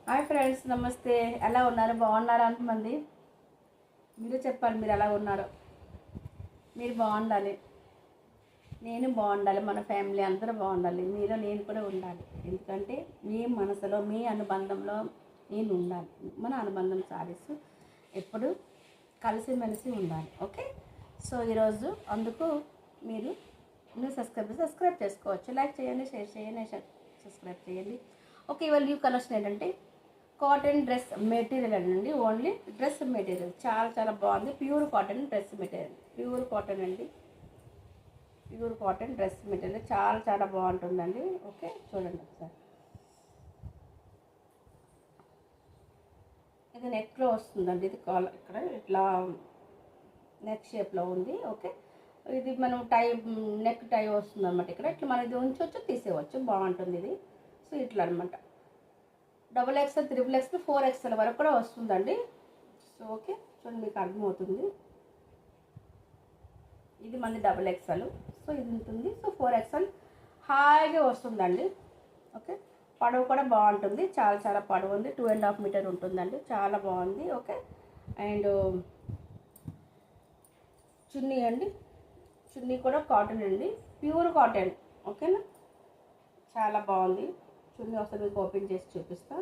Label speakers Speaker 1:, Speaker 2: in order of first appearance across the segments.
Speaker 1: Hi friends, నమస్తే. ఎలా ఉన్నారు? బాగున్నారా? అంతమంది మీరు చెప్పాలి, మీరు ఎలా ఉన్నారో. మీరు బాగుండాలి, నేను బాగుండాలి, మన ఫ్యామిలీ అందరూ బాగుండాలి, మీరు నేను కూడా ఉండాలి. ఎందుకంటే మీ మనసులో మీ అనుబంధంలో నేను ఉండాలి. మన అనుబంధం సాధిస్తూ ఎప్పుడు కలిసిమెలిసి ఉండాలి. ఓకే. సో ఈరోజు అందుకు మీరు సబ్స్క్రైబ్ చేసుకోవచ్చు. లైక్ చేయండి, షేర్ చేయండి, సబ్స్క్రైబ్ చేయండి. ఓకే. ఇవాళ న్యూ కలెక్షన్ ఏంటంటే కాటన్ డ్రెస్ మెటీరియల్ అండి. ఓన్లీ డ్రెస్ మెటీరియల్ చాలా చాలా బాగుంది. Pure cotton dress material, pure cotton అండి. ప్యూర్ కాటన్ డ్రెస్ మెటీరియల్ చాలా చాలా బాగుంటుందండి. ఓకే, చూడండి ఒకసారి. ఇది నెక్లో వస్తుందండి. ఇది కాలర్ ఇక్కడ ఇట్లా నెక్ షేప్లో ఉంది. ఓకే. ఇది మనం నెక్ టై వస్తుంది అనమాట. ఇక్కడ ఇట్లా మనం ఇది ఉంచవచ్చు, తీసేయవచ్చు. బాగుంటుంది ఇది. సో ఇట్లా అనమాట. XXL, XXX, 4XL వరకు కూడా వస్తుందండి. సో ఓకే, చూడండి, మీకు అర్థమవుతుంది. ఇది మనది XXL. సో ఇది ఉంటుంది. సో 4XL హాయిగా వస్తుందండి. ఓకే. పొడవు కూడా బాగుంటుంది, చాలా చాలా పొడవు ఉంది. 2.5 మీటర్ ఉంటుందండి. చాలా బాగుంది. ఓకే. అండ్ చున్నీ అండి, చున్నీ కూడా కాటన్ అండి, ప్యూర్ కాటన్. ఓకేనా, చాలా బాగుంది. చున్నీ ఒకసారి మీకు ఓపెన్ చేసి చూపిస్తా.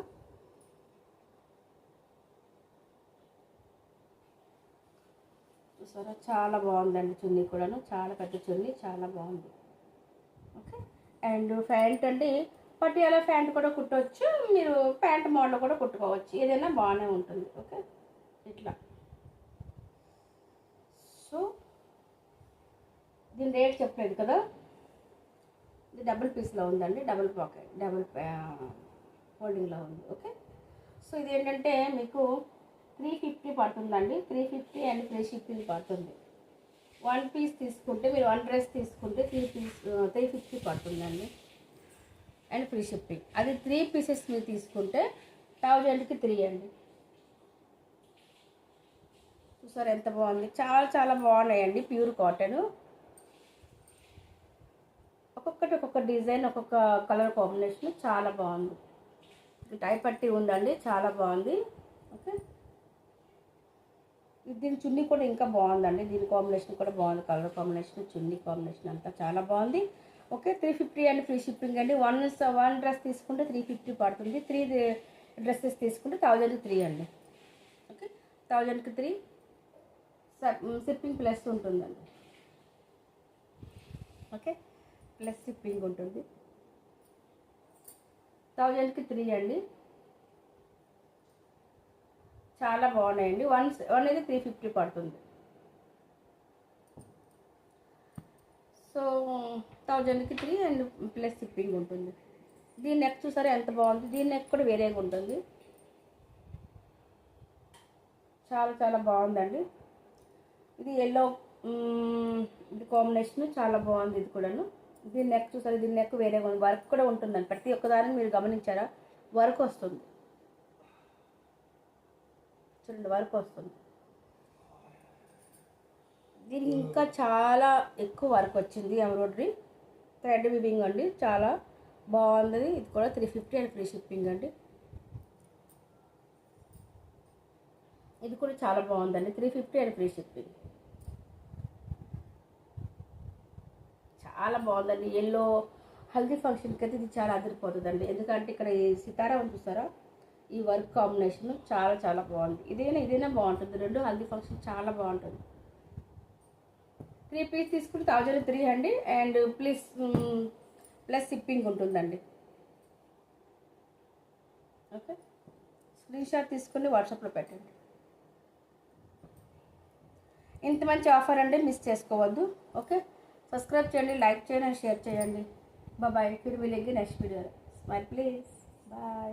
Speaker 1: చూసారా, చాలా బాగుందండి. చున్నీ కూడాను చాలా పెద్ద చున్నీ, చాలా బాగుంది. ఓకే. అండ్ ప్యాంట్ అండి, పటియాలా ప్యాంట్ కూడా కుట్టవచ్చు. మీరు ప్యాంట్ మోడల్ కూడా కుట్టుకోవచ్చు, ఏదైనా బాగానే ఉంటుంది. ఓకే, ఇట్లా. సో దీని రేట్ చెప్పలేదు కదా. ఇది డబుల్ పీస్లో ఉందండి, డబుల్ పాకెట్, డబుల్ ఫోల్డింగ్లో ఉంది. ఓకే. సో ఇది ఏంటంటే మీకు 350 పడుతుందండి. 350 అండ్ ఫ్రీ షిప్పింగ్ పడుతుంది. 1 పీస్ తీసుకుంటే, మీరు 1 డ్రెస్ తీసుకుంటే 350 పడుతుందండి అండ్ ఫ్రీ షిప్పింగ్. అది 3 పీసెస్ మీరు తీసుకుంటే 1000కి 3 అండి. చూసారు ఎంత బాగుంది, చాలా చాలా బాగున్నాయండి. ప్యూర్ కాటన్, ఒక్కొక్కటి ఒక్కొక్క డిజైన్, ఒక్కొక్క కలర్ కాంబినేషన్ చాలా బాగుంది. టై పట్టి ఉందండి, చాలా బాగుంది. ఓకే. దీని చున్నీ కూడా ఇంకా బాగుందండి. దీని కాంబినేషన్ కూడా బాగుంది, కలర్ కాంబినేషన్, చున్నీ కాంబినేషన్ అంతా చాలా బాగుంది. ఓకే. 350 అండి ఫ్రీ షిప్పింగ్ అండి. వన్ డ్రెస్ తీసుకుంటే 350 పడుతుంది. 3 డ్రెస్సెస్ తీసుకుంటే 1000కి 3 అండి. ఓకే, 1000కి 3 షిప్పింగ్ ప్లస్ ఉంటుందండి. ఓకే, ప్లస్ షిప్పింగ్ ఉంటుంది. 1000కి 3 అండి. చాలా బాగున్నాయండి. వన్ అయితే 350 పడుతుంది. సో 1000కి 3 అండ్ ప్లస్ షిప్పింగ్ ఉంటుంది. దీని నెక్ చూసారా ఎంత బాగుంది. దీని నెక్ కూడా వేరేగా ఉంటుంది. చాలా చాలా బాగుందండి. ఇది ఎల్లో ఇది కాంబినేషన్ చాలా బాగుంది. ఇది కూడాను. దీని నెక్ చూసారా, దీని నెక్ వేరేగా ఉంది. వర్క్ కూడా ఉంటుందండి. ప్రతి ఒక్కదాన్ని మీరు గమనించారా, వర్క్ వస్తుంది. చూడండి, వర్క్ వస్తుంది. దీనికి ఇంకా చాలా ఎక్కువ వర్క్ వచ్చింది. ఎంబ్రాయిడరీ థ్రెడ్ వివింగ్ అండి, చాలా బాగుంది. ఇది కూడా 350 అండ్ ఫ్రీ షిప్పింగ్ అండి. ఇది కూడా చాలా బాగుందండి, 350 అండ్ ఫ్రీ షిప్పింగ్. చాలా బాగుందండి. ఎల్లో హల్దీ ఫంక్షన్కి అయితే ఇది చాలా అదిరిపోతుందండి. ఎందుకంటే ఇక్కడ ఈ సితారా చూసారా, ఈ వర్క్ కాంబినేషన్ చాలా చాలా బాగుంది. ఇదైనా బాగుంటుంది. రెండు హల్దీ ఫంక్షన్ చాలా బాగుంటుంది. 3 పీస్ తీసుకుంటే 1003 అండి అండ్ ప్లస్ షిప్పింగ్ ఉంటుందండి. ఓకే, స్క్రీన్ షాట్ తీసుకుని వాట్సాప్లో పెట్టండి. ఇంత మంచి ఆఫర్ అండి, మిస్ చేసుకోవద్దు. ఓకే, సబ్స్క్రైబ్ చేయండి, లైక్ చేయండి, షేర్ చేయండి. బాయ్. फिर मिलेंगे next video. Smile please. Bye.